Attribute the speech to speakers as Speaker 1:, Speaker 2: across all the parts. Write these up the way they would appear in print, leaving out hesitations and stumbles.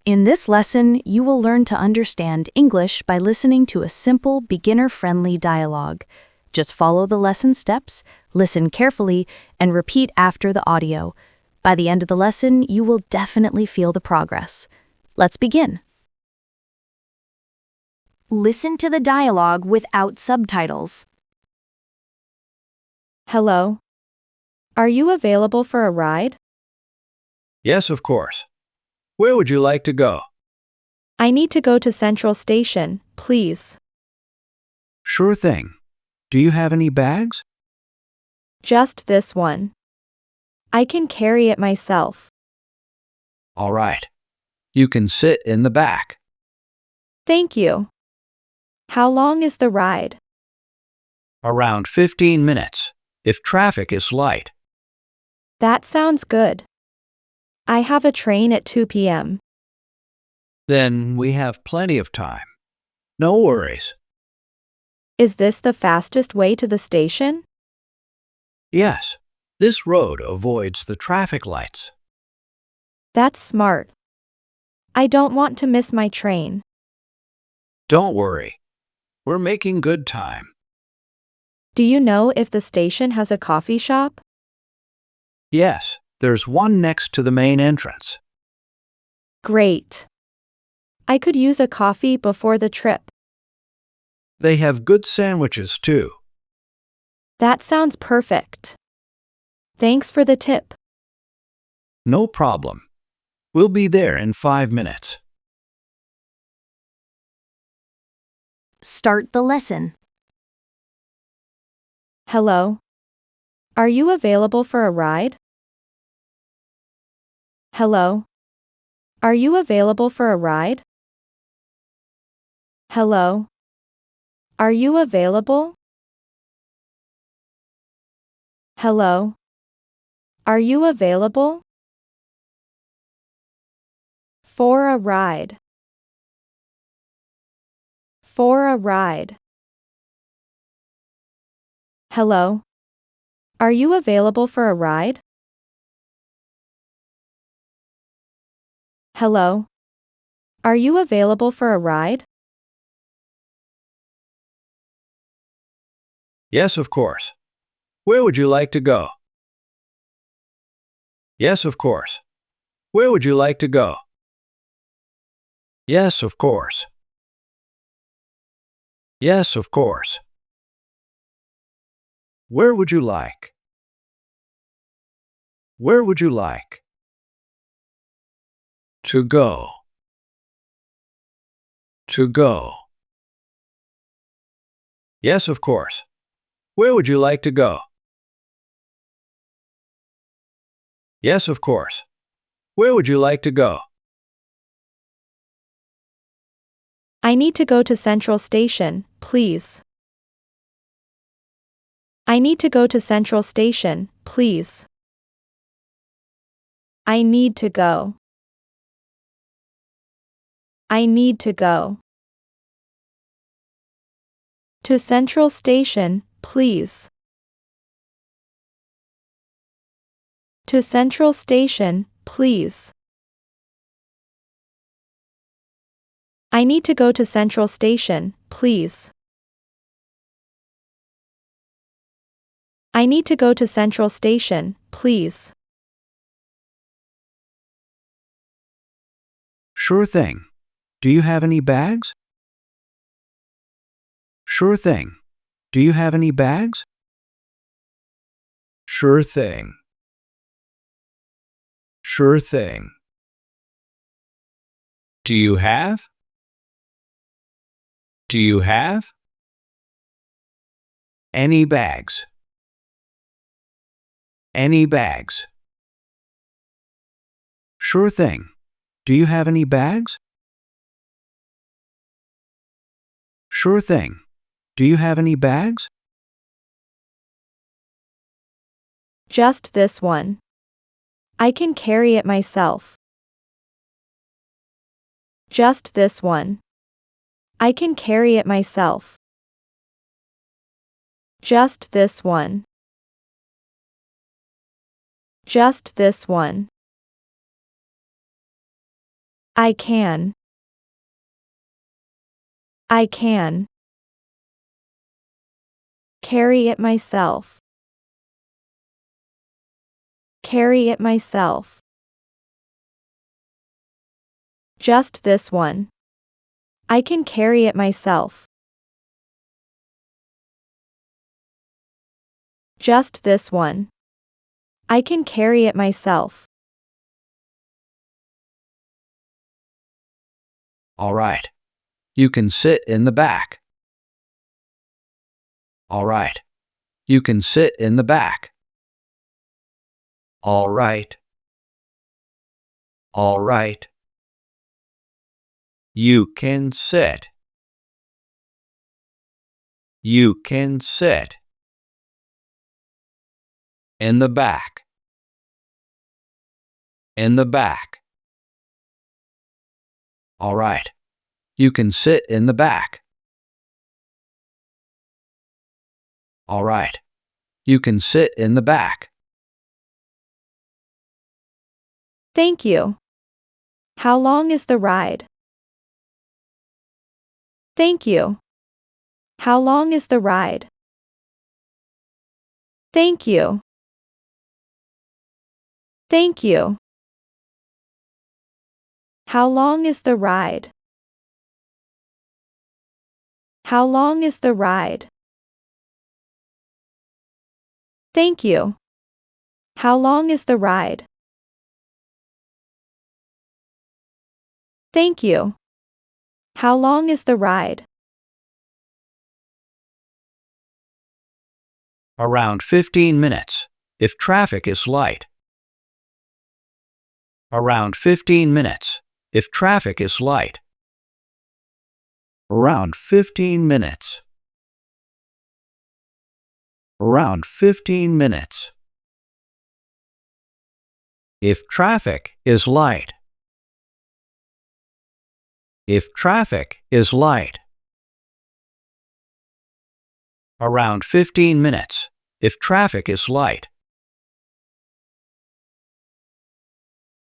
Speaker 1: In this lesson, you will learn to understand English by listening to a simple, beginner-friendly dialogue. Just follow the lesson steps, listen carefully, and repeat after the audio. By the end of the lesson, you will definitely feel the progress. Let's begin. Listen to the dialogue without subtitles.
Speaker 2: Hello. Are you available for a ride?
Speaker 3: Yes, of course. Where would you like to go?
Speaker 2: I need to go to Central Station, please.
Speaker 3: Sure thing. Do you have any bags?
Speaker 2: Just this one. I can carry it myself.
Speaker 3: All right. You can sit in the back.
Speaker 2: Thank you. How long is the ride?
Speaker 3: Around 15 minutes, if traffic is light.
Speaker 2: That sounds good. I have a train at 2 p.m.
Speaker 3: Then we have plenty of time. No worries.
Speaker 2: Is this the fastest way to the station?
Speaker 3: Yes, this road avoids the traffic lights.
Speaker 2: That's smart. I don't want to miss my train.
Speaker 3: Don't worry. We're making good time.
Speaker 2: Do you know if the station has a coffee shop?
Speaker 3: Yes, there's one next to the main entrance.
Speaker 2: Great. I could use a coffee before the trip.
Speaker 3: They have good sandwiches too.
Speaker 2: That sounds perfect. Thanks for the tip.
Speaker 3: No problem. We'll be there in 5 minutes.
Speaker 1: Start the lesson.
Speaker 2: Hello. Are you available for a ride? Hello. Are you available for a ride? Hello. Are you available? Hello. Are you available? For a ride. For a ride. Hello. Are you available for a ride? Hello. Are you available for a ride?
Speaker 3: Yes, of course. Where would you like to go? Yes, of course. Where would you like to go? Yes, of course. Yes, of course. Where would you like? Where would you like to go? To go. Yes, of course. Where would you like to go? Yes, of course. Where would you like to go?
Speaker 2: I need to go to Central Station, please. I need to go to Central Station, please. I need to go. I need to go. To Central Station, please. To Central Station, please. I need to go to Central Station, please. I need to go to Central Station, please.
Speaker 3: Sure thing. Do you have any bags? Sure thing. Do you have any bags? Sure thing. Sure thing. Do you have? Do you have any bags? Any bags? Sure thing. Do you have any bags? Sure thing. Do you have any bags?
Speaker 2: Just this one. I can carry it myself. Just this one. I can carry it myself. Just this one. Just this one. I can. I can. Carry it myself. Carry it myself. Just this one. I can carry it myself. Just this one. I can carry it myself.
Speaker 3: All right. You can sit in the back. All right. You can sit in the back. All right. All right. You can sit. You can sit. In the back. In the back. All right. You can sit in the back. All right. You can sit in the back.
Speaker 2: Thank you. How long is the ride? Thank you. How long is the ride? Thank you. Thank you. How long is the ride? How long is the ride? Thank you. How long is the ride? Thank you. How long is the ride?
Speaker 3: Around 15 minutes, if traffic is light. Around 15 minutes, if traffic is light. Around 15 minutes. Around 15 minutes. If traffic is light. If traffic is light. Around 15 minutes, if traffic is light.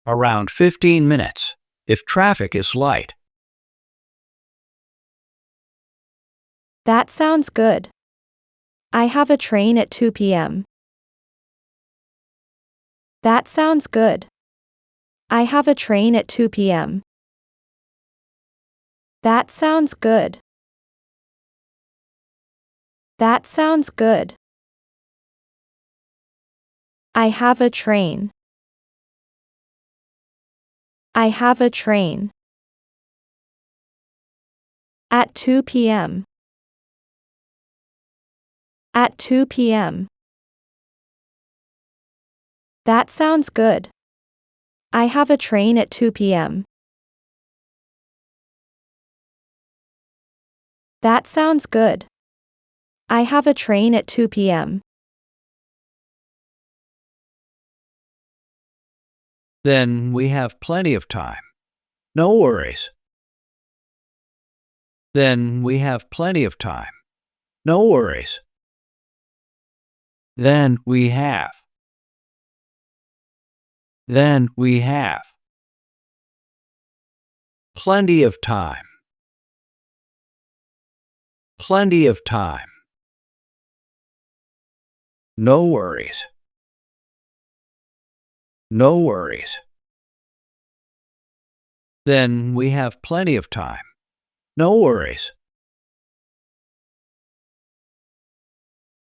Speaker 3: Around 15 minutes, if traffic is light.
Speaker 2: That sounds good. I have a train at 2 p.m. That sounds good. I have a train at 2 p.m. That sounds good. That sounds good. I have a train. I have a train. At 2 p.m. At 2 p.m. That sounds good. I have a train at 2 p.m. That sounds good. I have a train at 2 p.m.
Speaker 3: Then we have plenty of time. No worries. Then we have plenty of time. No worries. Then we have. Then we have. Plenty of time. Plenty of time. No worries. No worries. Then we have plenty of time. No worries.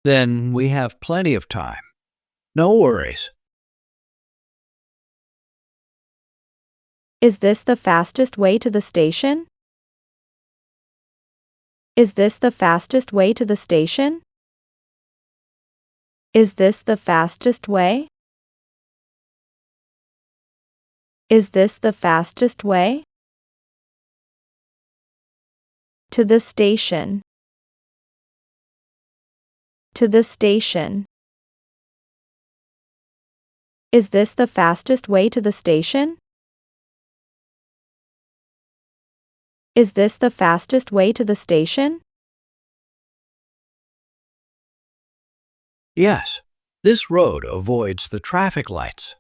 Speaker 3: Then we have plenty of time. No worries.
Speaker 2: Is this the fastest way to the station? Is this the fastest way to the station? Is this the fastest way? Is this the fastest way? To the station. To the station. Is this the fastest way to the station? Is this the fastest way to the station?
Speaker 3: Yes, this road avoids the traffic lights.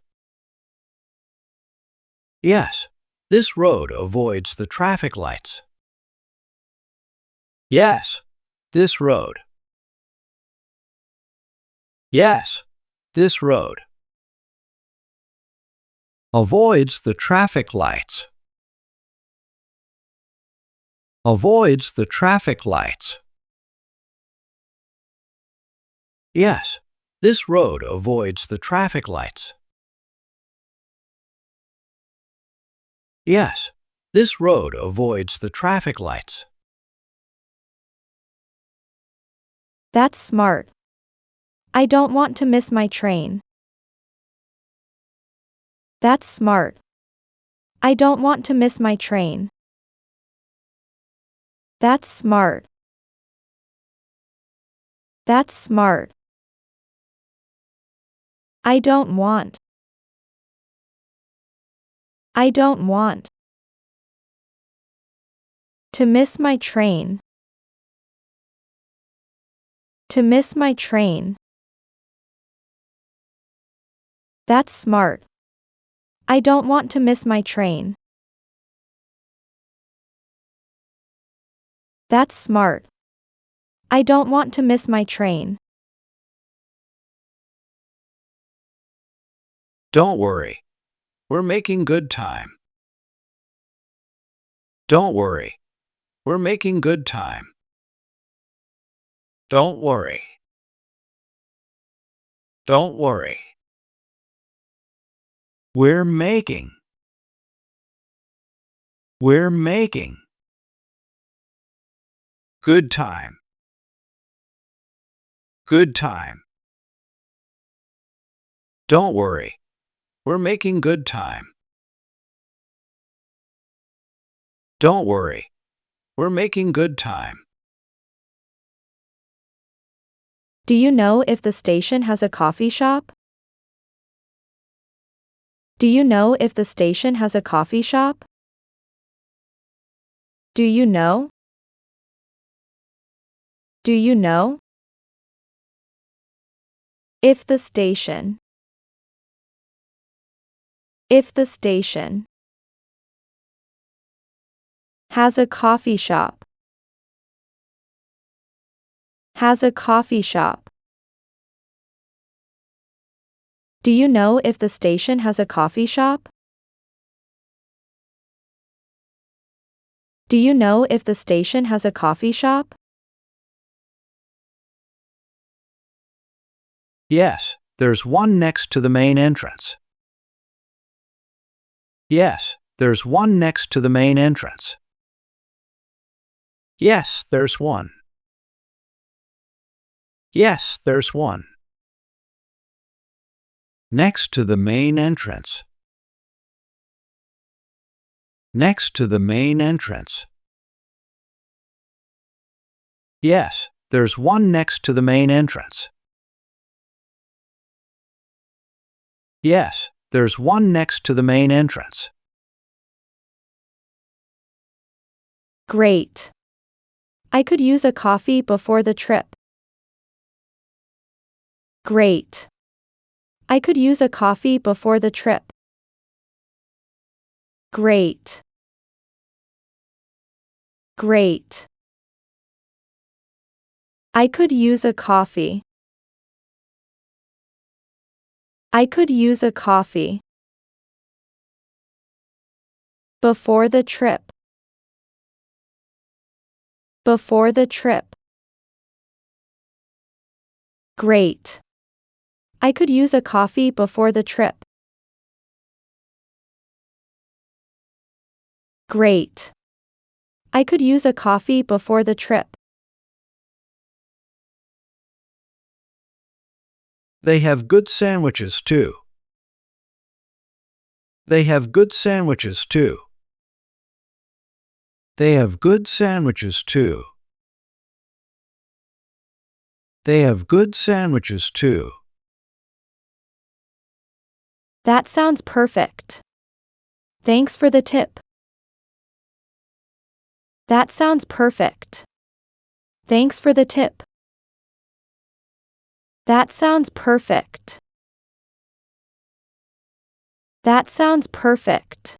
Speaker 3: Yes, this road avoids the traffic lights. Yes, this road. Yes, this road avoids the traffic lights. Avoids the traffic lights. Yes, this road avoids the traffic lights. Yes, this road avoids the traffic lights.
Speaker 2: That's smart. I don't want to miss my train. That's smart. I don't want to miss my train. That's smart. That's smart. I don't want. I don't want. To miss my train. To miss my train. That's smart. I don't want to miss my train. That's smart. I don't want to miss my train.
Speaker 3: Don't worry. We're making good time. Don't worry. We're making good time. Don't worry. Don't worry. We're making. We're making. Good time. Good time. Don't worry. We're making good time. Don't worry. We're making good time.
Speaker 2: Do you know if the station has a coffee shop? Do you know if the station has a coffee shop? Do you know? Do you know? If the station. If the station has a coffee shop. Has a coffee shop. Do you know if the station has a coffee shop? Do you know if the station has a coffee shop?
Speaker 3: Yes, there's one next to the main entrance. Yes, there's one next to the main entrance. Yes, there's one. Yes, there's one. Next to the main entrance. Next to the main entrance. Yes, there's one next to the main entrance. Yes, there's one next to the main entrance.
Speaker 2: Great. I could use a coffee before the trip. Great. I could use a coffee before the trip. Great. Great. I could use a coffee. I could use a coffee. Before the trip. Before the trip. Great. I could use a coffee before the trip. Great. I could use a coffee before the trip.
Speaker 3: They have good sandwiches too. They have good sandwiches too. They have good sandwiches too. They have good sandwiches too.
Speaker 2: That sounds perfect. Thanks for the tip. That sounds perfect. Thanks for the tip. That sounds perfect. That sounds perfect.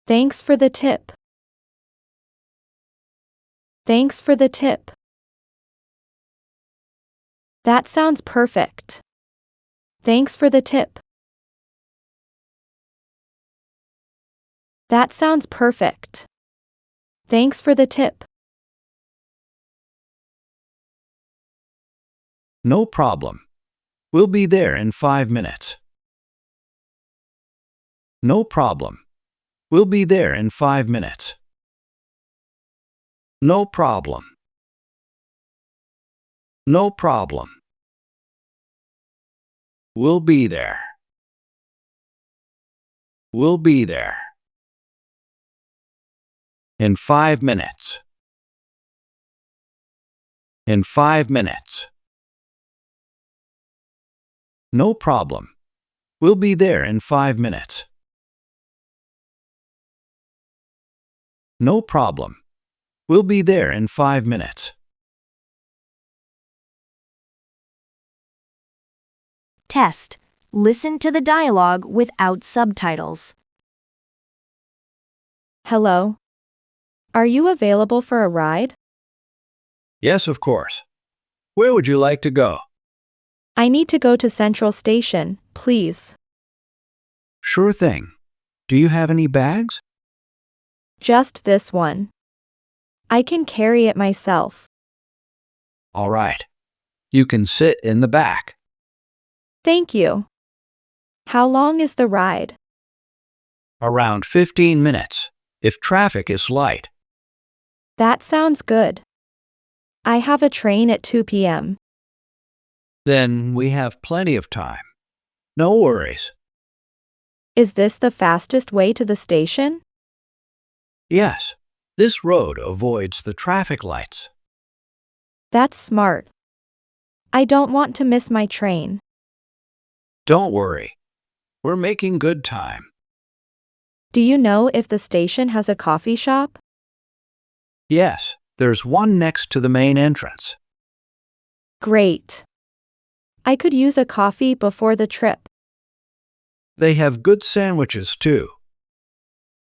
Speaker 2: Thanks for the tip. Thanks for the tip. That sounds perfect. Thanks for the tip. That sounds perfect. Thanks for the tip.
Speaker 3: No problem. We'll be there in 5 minutes. No problem. We'll be there in 5 minutes. No problem. No problem. We'll be there. We'll be there. In 5 minutes. In 5 minutes. No problem. We'll be there in 5 minutes. No problem. We'll be there in 5 minutes.
Speaker 1: Test. Listen to the dialogue without subtitles.
Speaker 2: Hello. Are you available for a ride?
Speaker 3: Yes, of course. Where would you like to go?
Speaker 2: I need to go to Central Station, please.
Speaker 3: Sure thing. Do you have any bags?
Speaker 2: Just this one. I can carry it myself.
Speaker 3: All right. You can sit in the back.
Speaker 2: Thank you. How long is the ride?
Speaker 3: Around 15 minutes, if traffic is light.
Speaker 2: That sounds good. I have a train at 2 p.m.
Speaker 3: Then we have plenty of time. No worries.
Speaker 2: Is this the fastest way to the station?
Speaker 3: Yes, this road avoids the traffic lights.
Speaker 2: That's smart. I don't want to miss my train.
Speaker 3: Don't worry. We're making good time.
Speaker 2: Do you know if the station has a coffee shop?
Speaker 3: Yes, there's one next to the main entrance.
Speaker 2: Great. I could use a coffee before the trip.
Speaker 3: They have good sandwiches too.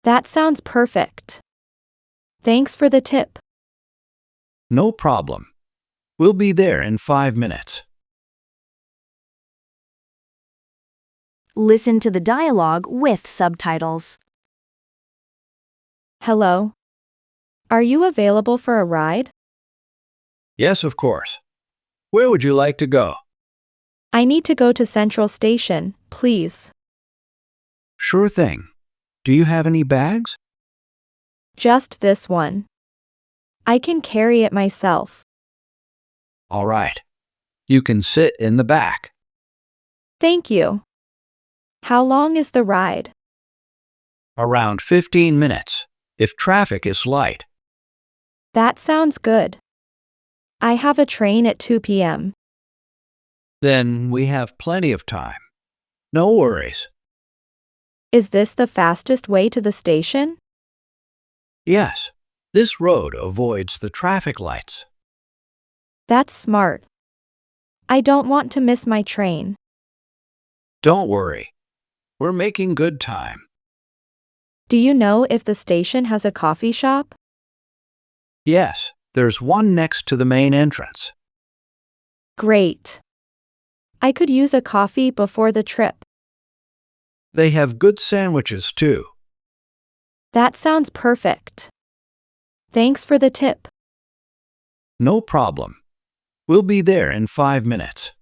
Speaker 2: That sounds perfect. Thanks for the tip.
Speaker 3: No problem. We'll be there in 5 minutes.
Speaker 1: Listen to the dialogue with subtitles.
Speaker 2: Hello. Are you available for a ride?
Speaker 3: Yes, of course. Where would you like to go?
Speaker 2: I need to go to Central Station, please.
Speaker 3: Sure thing. Do you have any bags?
Speaker 2: Just this one. I can carry it myself.
Speaker 3: All right. You can sit in the back.
Speaker 2: Thank you. How long is the ride?
Speaker 3: Around 15 minutes, if traffic is light.
Speaker 2: That sounds good. I have a train at 2 p.m.
Speaker 3: Then we have plenty of time. No worries.
Speaker 2: Is this the fastest way to the station?
Speaker 3: Yes, this road avoids the traffic lights.
Speaker 2: That's smart. I don't want to miss my train.
Speaker 3: Don't worry. We're making good time.
Speaker 2: Do you know if the station has a coffee shop?
Speaker 3: Yes, there's one next to the main entrance.
Speaker 2: Great. I could use a coffee before the trip.
Speaker 3: They have good sandwiches too.
Speaker 2: That sounds perfect. Thanks for the tip.
Speaker 3: No problem. We'll be there in 5 minutes.